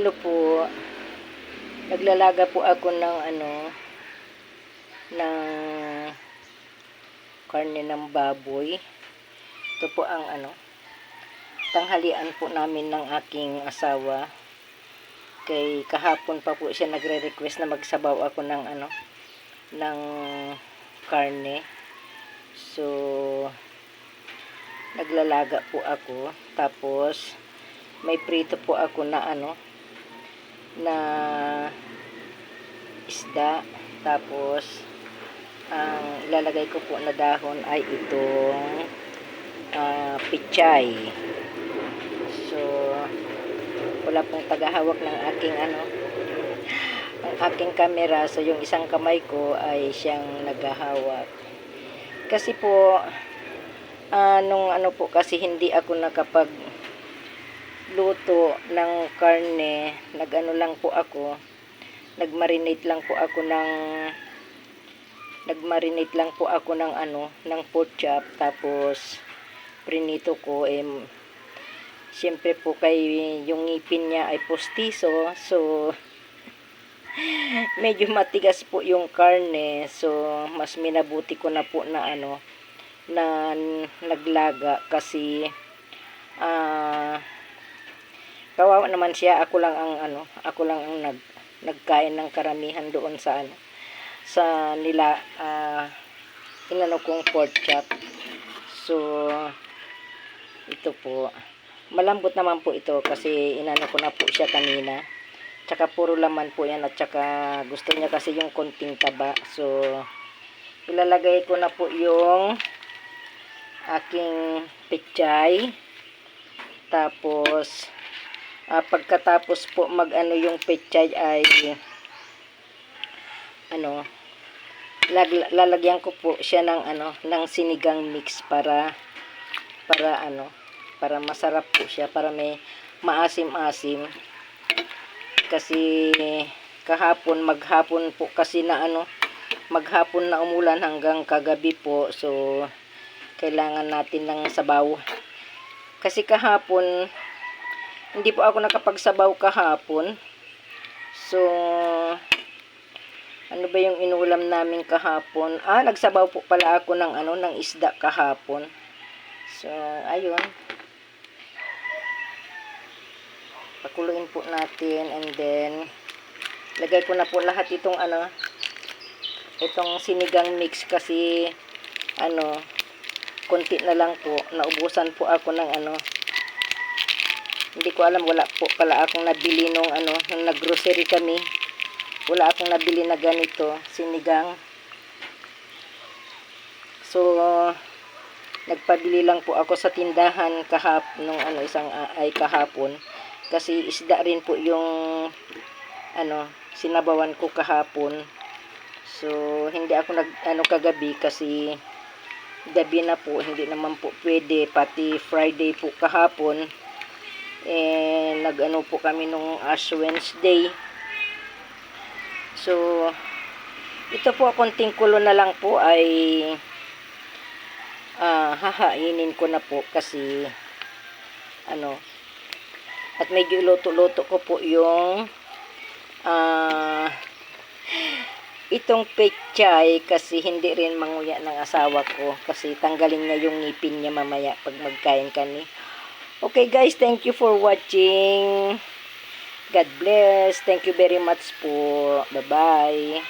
Hello po. Naglalaga po ako ng ng karne ng baboy. Ito po ang tanghalian po namin ng aking asawa. Kay kahapon pa po siya nagre-request na magsabaw ako ng ng karne. So naglalaga po ako. Tapos may prito po ako na na isda. Tapos ang ilalagay ko po na dahon ay itong pichay. So wala pong tagahawak ng aking ang aking camera, so yung isang kamay ko ay siyang naghahawak. Kasi po nung po kasi hindi ako nakapag luto ng karne, lang po ako, nagmarinate lang po ako ng ng pork chop. Tapos prinito ko, siyempre po kay yung ngipin niya ay postiso, so medyo matigas po yung karne. So mas minabuti ko na po na na naglaga kasi kawawa naman siya. Ako lang ang nagkain ng karamihan doon sa sa nila kong pork chop. So ito po, malambot naman po ito kasi ko na po siya kanina. Tsaka puro laman po yan, at tsaka gusto niya kasi yung konting taba. So ilalagay ko na po yung aking pechay. Tapos pagkatapos po yung pechay ay lalagyan ko po siya ng ng sinigang mix para masarap po siya, para may maasim-asim. Kasi maghapon po kasi na maghapon na umulan hanggang kagabi po. So kailangan natin ng sabaw. Kasi kahapon hindi po ako nakapagsabaw kahapon. So ano ba yung inulam namin kahapon? Nagsabaw po pala ako ng ng isda kahapon. So ayun, pakuluin po natin, and then lagay ko na po lahat itong itong sinigang mix. Kasi konti na lang po, naubusan po ako ng hindi ko alam, wala po pala akong nabili nung nung naggrocery kami. Wala akong nabili na ganito sinigang. So nagpabili lang po ako sa tindahan nung kahapon. Kasi isda rin po yung sinabawan ko kahapon. So hindi ako kagabi kasi gabi na po, hindi naman po pwede. Pati Friday po kahapon po kami nung Ash Wednesday. So ito po, konting kulo na lang po ay hahainin ko na po. Kasi at medyo luto-luto ko po yung itong pechay, kasi hindi rin manguya ng asawa ko, kasi tanggalin niya yung ngipin niya mamaya pag magkain kami. Okay guys, thank you for watching. God bless. Thank you very much po. Bye-bye.